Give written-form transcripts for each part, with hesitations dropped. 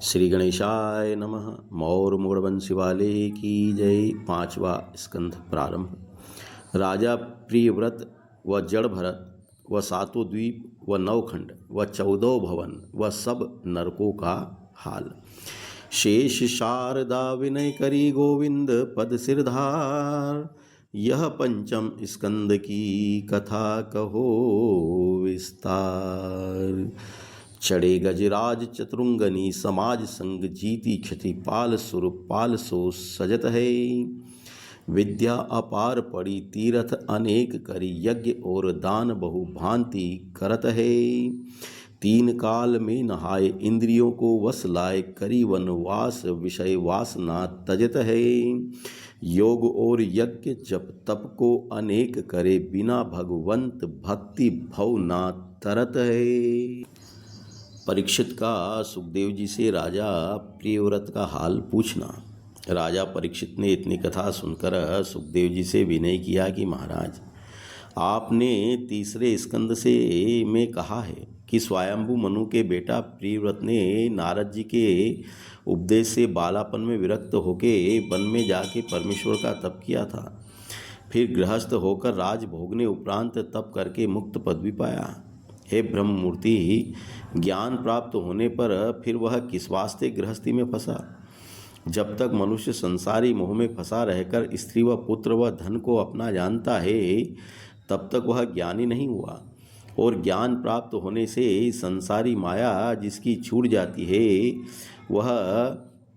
श्री गणेशाय नमः। मौर मुगड़वंशी वाले की जय। पांचवा स्कंध प्रारंभ। राजा प्रियव्रत व जड़ भरत व सातों द्वीप व नवखंड व 14 भवन व सब नरकों का हाल। शेष शारदा विनय करी गोविंद पद सिरधार। यह पंचम स्कंद की कथा कहो विस्तार। चढ़े गजराज चतुरंगनी समाज संग जीती क्षति पाल स्वरूप पाल सो सजत है। विद्या अपार पड़ी तीर्थ अनेक करी यज्ञ और दान बहु भांति करत है। 3 काल में नहाए इंद्रियों को वश लाए करी वनवास विषय वासना तजत है। योग और यज्ञ जप तप को अनेक करे बिना भगवंत भक्ति भव ना तरत है। परीक्षित का सुखदेव जी से राजा प्रियव्रत का हाल पूछना। राजा परीक्षित ने इतनी कथा सुनकर सुखदेव जी से विनय किया कि महाराज, आपने तीसरे स्कंद से में कहा है कि स्वयंभू मनु के बेटा प्रियव्रत ने नारद जी के उपदेश से बालापन में विरक्त होके वन में जाके परमेश्वर का तप किया था। फिर गृहस्थ होकर राज भोगने उपरांत तप करके मुक्त पदवी पाया। हे ब्रह्म मूर्ति, ज्ञान प्राप्त होने पर फिर वह किस वास्ते गृहस्थी में फंसा? जब तक मनुष्य संसारी मोह में फंसा रहकर स्त्री व पुत्र व धन को अपना जानता है, तब तक वह ज्ञानी नहीं हुआ। और ज्ञान प्राप्त होने से संसारी माया जिसकी छूट जाती है, वह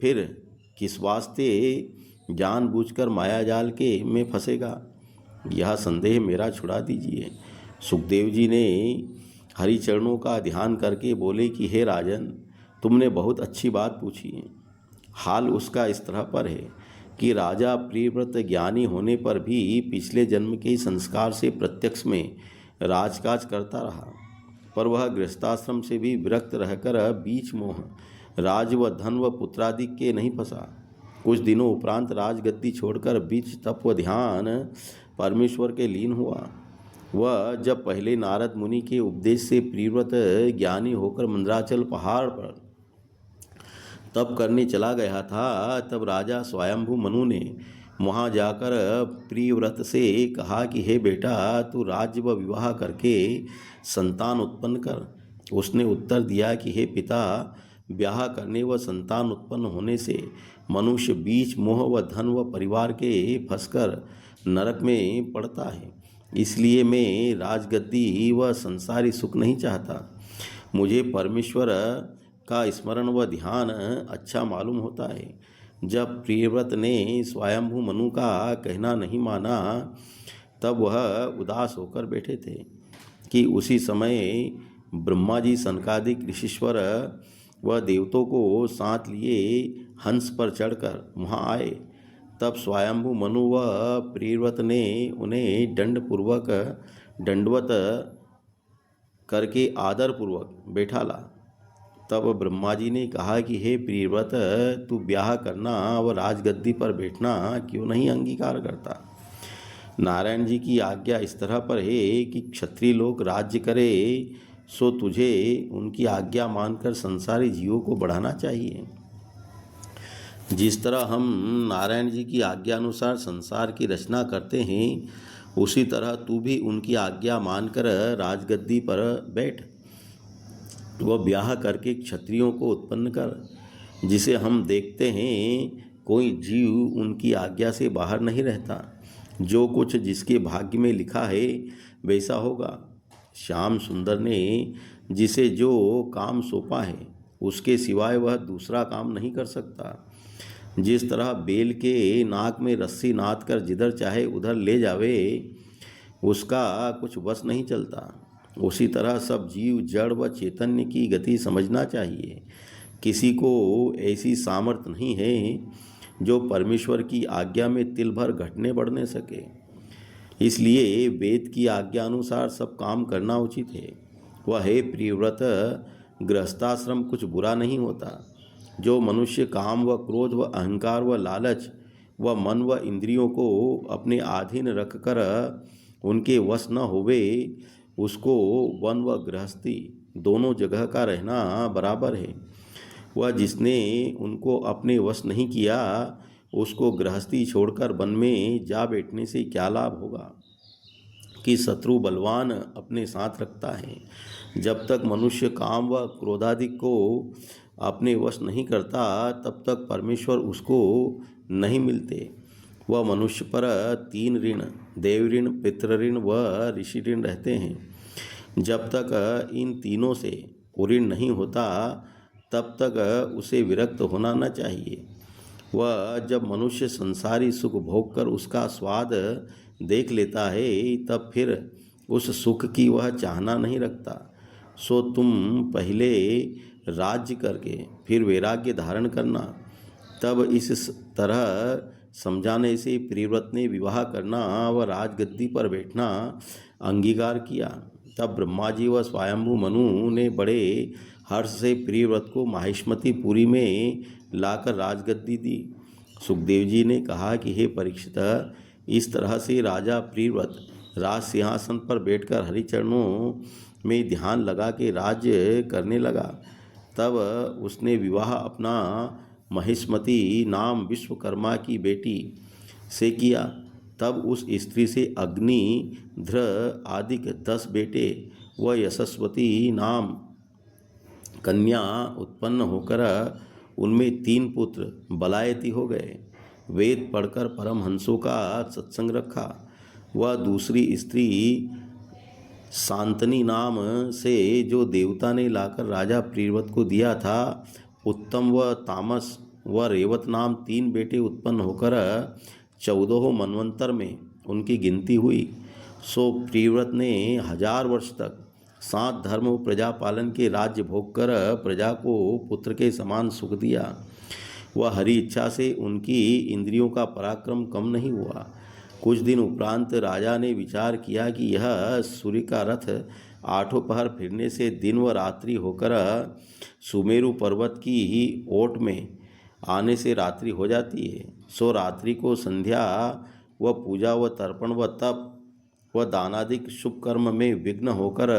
फिर किस वास्ते जानबूझकर माया जाल के में फंसेगा? यह संदेह मेरा छुड़ा दीजिए। सुखदेव जी ने हरिचरणों का ध्यान करके बोले कि हे राजन, तुमने बहुत अच्छी बात पूछी है। हाल उसका इस तरह पर है कि राजा प्रियव्रत ज्ञानी होने पर भी पिछले जन्म के संस्कार से प्रत्यक्ष में राजकाज करता रहा, पर वह गृहस्थाश्रम से भी विरक्त रहकर बीच मोह राज व धन व पुत्रादि के नहीं फंसा। कुछ दिनों उपरांत राजगद्दी छोड़कर बीच तप व ध्यान परमेश्वर के लीन हुआ। वह जब पहले नारद मुनि के उपदेश से प्रियव्रत ज्ञानी होकर मंदराचल पहाड़ पर तप करने चला गया था, तब राजा स्वयंभू मनु ने वहाँ जाकर प्रियव्रत से कहा कि हे बेटा, तू राज्य व विवाह करके संतान उत्पन्न कर। उसने उत्तर दिया कि हे पिता, ब्याह करने व संतान उत्पन्न होने से मनुष्य बीच मोह व धन व परिवार के फंसकर नरक में पड़ता है। इसलिए मैं राजगद्दी व संसारी सुख नहीं चाहता। मुझे परमेश्वर का स्मरण व ध्यान अच्छा मालूम होता है। जब प्रियव्रत ने स्वयंभू मनु का कहना नहीं माना, तब वह उदास होकर बैठे थे कि उसी समय ब्रह्मा जी सनकादिक ऋषीश्वर व देवताओं को साथ लिए हंस पर चढ़कर वहाँ आए। तब स्वयंभू मनु व प्रियव्रत ने उन्हें दंडवत करके आदरपूर्वक बैठाला। तब ब्रह्मा जी ने कहा कि हे प्रियव्रत, तू ब्याह करना व राजगद्दी पर बैठना क्यों नहीं अंगीकार करता? नारायण जी की आज्ञा इस तरह पर है कि क्षत्रिय लोग राज्य करे, सो तुझे उनकी आज्ञा मानकर संसारी जीवों को बढ़ाना चाहिए। जिस तरह हम नारायण जी की आज्ञा अनुसार संसार की रचना करते हैं, उसी तरह तू भी उनकी आज्ञा मानकर राजगद्दी पर बैठ। वह ब्याह करके क्षत्रियों को उत्पन्न कर। जिसे हम देखते हैं, कोई जीव उनकी आज्ञा से बाहर नहीं रहता। जो कुछ जिसके भाग्य में लिखा है वैसा होगा। श्याम सुंदर ने जिसे जो काम सौंपा है, उसके सिवाय वह दूसरा काम नहीं कर सकता। जिस तरह बेल के नाक में रस्सी नाद कर जिधर चाहे उधर ले जावे, उसका कुछ वश नहीं चलता, उसी तरह सब जीव जड़ व चैतन्य की गति समझना चाहिए। किसी को ऐसी सामर्थ्य नहीं है जो परमेश्वर की आज्ञा में तिल भर घटने बढ़ने सके। इसलिए वेद की आज्ञा अनुसार सब काम करना उचित है। वह हे प्रियव्रत, गृहस्थाश्रम कुछ बुरा नहीं होता। जो मनुष्य काम व क्रोध व अहंकार व लालच व मन व इंद्रियों को अपने अधीन रखकर उनके वश न होवे, उसको वन व गृहस्थी दोनों जगह का रहना बराबर है। वह जिसने उनको अपने वश नहीं किया उसको गृहस्थी छोड़कर वन में जा बैठने से क्या लाभ होगा कि शत्रु बलवान अपने साथ रखता है। जब तक मनुष्य काम व क्रोधादि को अपने वश नहीं करता तब तक परमेश्वर उसको नहीं मिलते। वह मनुष्य पर 3 ऋण, देव ऋण, पितृ ऋण व ऋषि ऋण रहते हैं। जब तक इन तीनों से ऋण नहीं होता तब तक उसे विरक्त होना न चाहिए। वह जब मनुष्य संसारी सुख भोग कर उसका स्वाद देख लेता है तब फिर उस सुख की वह चाहना नहीं रखता। सो तुम पहले राज्य करके फिर वैराग्य धारण करना। तब इस तरह समझाने से प्रियव्रत ने विवाह करना व राजगद्दी पर बैठना अंगीकार किया। तब ब्रह्मा जी व स्वयंभू मनु ने बड़े हर्ष से प्रियव्रत को माहिष्मती पुरी में लाकर राजगद्दी दी। सुखदेव जी ने कहा कि हे परीक्षित, इस तरह से राजा प्रियव्रत राज सिंहासन पर बैठकर हरिचरणों में ध्यान लगा के राज्य करने लगा। तब उसने विवाह अपना महिष्मती नाम विश्वकर्मा की बेटी से किया। तब उस स्त्री से अग्नि, ध्र आदि 10 बेटे व यशस्वती नाम कन्या उत्पन्न होकर उनमें 3 पुत्र बलायती हो गए। वेद पढ़कर परमहंसों का सत्संग रखा। वह दूसरी स्त्री शांतनी नाम से जो देवता ने लाकर राजा प्रियव्रत को दिया था, उत्तम व तामस व रेवत नाम 3 बेटे उत्पन्न होकर 14 मनवंतर में उनकी गिनती हुई। सो प्रियव्रत ने 1000 वर्ष तक 7 धर्म व प्रजा पालन के राज्य भोग कर प्रजा को पुत्र के समान सुख दिया। वह हरि इच्छा से उनकी इंद्रियों का पराक्रम कम नहीं हुआ। कुछ दिन उपरांत राजा ने विचार किया कि यह सूर्य का रथ 8 पहर फिरने से दिन व रात्रि होकर सुमेरु पर्वत की ही ओट में आने से रात्रि हो जाती है। सो रात्रि को संध्या व पूजा व तर्पण व तप व दानादिक शुभ कर्म में विघ्न होकर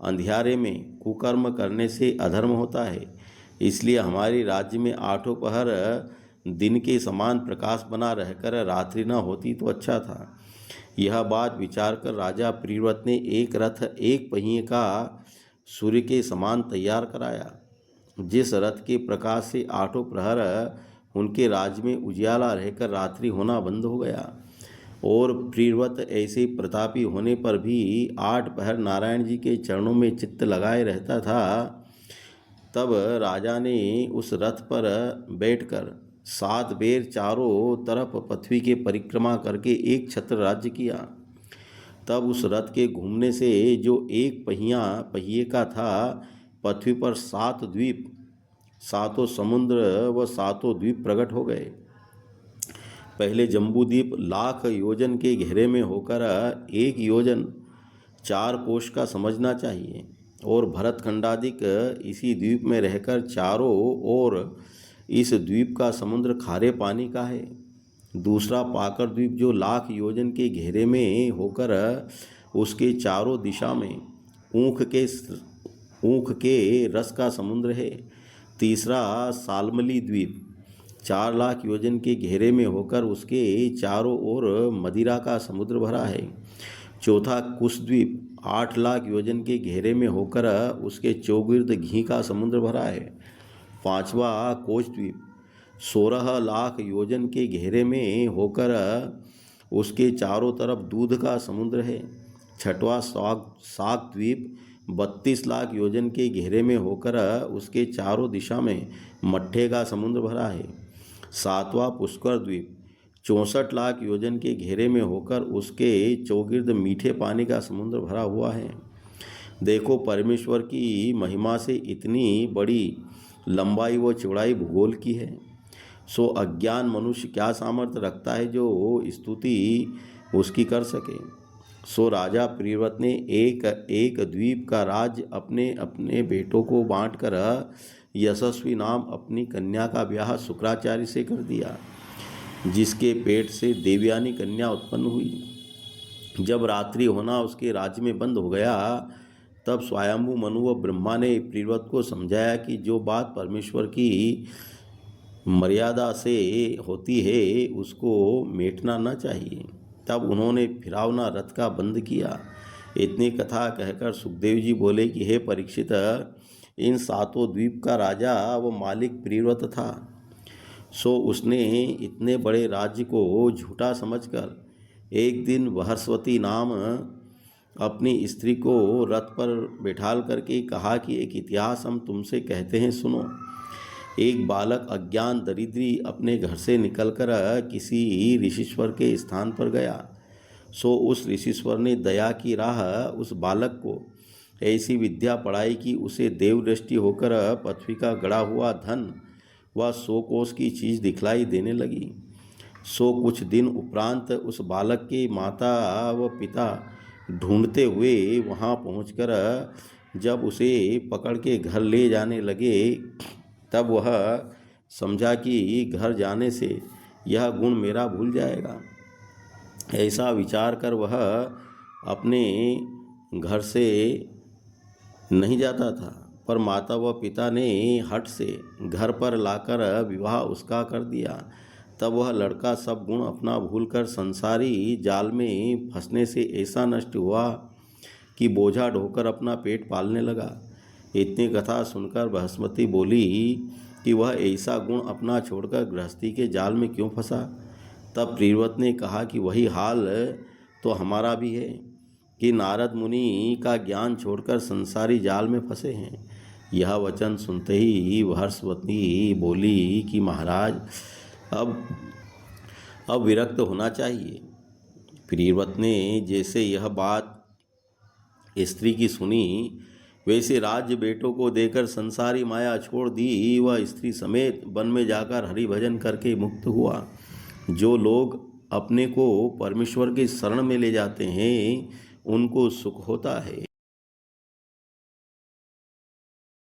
अंधियारे में कुकर्म करने से अधर्म होता है। इसलिए हमारे राज्य में 8 पहर दिन के समान प्रकाश बना रहकर रात्रि न होती तो अच्छा था। यह बात विचार कर राजा प्रियव्रत ने एक रथ 1 पहिए का सूर्य के समान तैयार कराया। जिस रथ के प्रकाश से 8 प्रहर उनके राज्य में उजियाला रहकर रात्रि होना बंद हो गया। और प्रियव्रत ऐसे प्रतापी होने पर भी 8 पहर नारायण जी के चरणों में चित्त लगाए रहता था। तब राजा ने उस रथ पर बैठकर 7 बेर चारों तरफ पृथ्वी के परिक्रमा करके एक छत्र राज्य किया। तब उस रथ के घूमने से जो 1 पहिए का था, पृथ्वी पर 7 द्वीप, 7 समुद्र व 7 द्वीप प्रकट हो गए। पहले जम्बूद्वीप 1,00,000 योजन के घेरे में होकर 1 योजन 4 कोश का समझना चाहिए। और भरतखंडादिक इसी द्वीप में रहकर चारों ओर इस द्वीप का समुद्र खारे पानी का है। दूसरा पाकर द्वीप जो 1,00,000 योजन के घेरे में होकर उसके चारों दिशा में ऊख के रस का समुद्र है। तीसरा सालमली द्वीप 4,00,000 योजन के घेरे में होकर उसके चारों ओर मदिरा का समुद्र भरा है। चौथा कुशद्वीप 8,00,000 योजन के घेरे में होकर उसके चौगिर्द घी का समुद्र भरा है। पांचवा कोचद्वीप 16,00,000 योजन के घेरे में होकर उसके चारों तरफ दूध का समुद्र है। छठवां साक द्वीप 32,00,000 योजन के घेरे में होकर उसके चारों दिशा में मट्ठे का समुद्र भरा है। सातवां पुष्कर द्वीप 64,00,000 योजन के घेरे में होकर उसके चौगिर्द मीठे पानी का समुद्र भरा हुआ है। देखो, परमेश्वर की महिमा से इतनी बड़ी लंबाई व चौड़ाई भूगोल की है। सो अज्ञान मनुष्य क्या सामर्थ्य रखता है जो स्तुति उसकी कर सके। सो राजा प्रियव्रत ने एक द्वीप का राज्य अपने अपने बेटों को बांटकर यशस्वी नाम अपनी कन्या का ब्याह शुक्राचार्य से कर दिया, जिसके पेट से देवयानी कन्या उत्पन्न हुई। जब रात्रि होना उसके राज्य में बंद हो गया तब स्वयंभू मनु व ब्रह्मा ने प्रियव्रत को समझाया कि जो बात परमेश्वर की मर्यादा से होती है उसको मेटना न चाहिए। तब उन्होंने फिरावना रथ का बंद किया। इतनी कथा कहकर सुखदेव जी बोले कि हे परीक्षित, इन सातों द्वीप का राजा व मालिक प्रियव्रत था। सो उसने इतने बड़े राज्य को झूठा समझकर एक दिन बृहस्पति नाम अपनी स्त्री को रथ पर बैठाल करके कहा कि एक इतिहास हम तुमसे कहते हैं, सुनो। एक बालक अज्ञान दरिद्री अपने घर से निकलकर किसी ऋषिश्वर के स्थान पर गया। सो उस ऋषिश्वर ने दया की राह उस बालक को ऐसी विद्या पढ़ाई कि उसे देवदृष्टि होकर पृथ्वी का गड़ा हुआ धन व 100 कोस की चीज़ दिखलाई देने लगी। सो कुछ दिन उपरांत उस बालक के माता व पिता ढूंढते हुए वहाँ पहुंचकर जब उसे पकड़ के घर ले जाने लगे, तब वह समझा कि घर जाने से यह गुण मेरा भूल जाएगा। ऐसा विचार कर वह अपने घर से नहीं जाता था, पर माता व पिता ने हठ से घर पर लाकर विवाह उसका कर दिया। तब वह लड़का सब गुण अपना भूलकर संसारी जाल में फंसने से ऐसा नष्ट हुआ कि बोझा ढोकर अपना पेट पालने लगा। इतनी कथा सुनकर बृहस्पति बोली कि वह ऐसा गुण अपना छोड़कर गृहस्थी के जाल में क्यों फंसा। तब प्रियव्रत ने कहा कि वही हाल तो हमारा भी है कि नारद मुनि का ज्ञान छोड़कर संसारी जाल में फंसे हैं। यह वचन सुनते ही बृहस्पति बोली कि महाराज, अब विरक्त होना चाहिए। प्रियव्रत ने जैसे यह बात स्त्री की सुनी, वैसे राज्य बेटों को देकर संसारी माया छोड़ दी। वह स्त्री समेत वन में जाकर हरि भजन करके मुक्त हुआ। जो लोग अपने को परमेश्वर के शरण में ले जाते हैं उनको सुख होता है।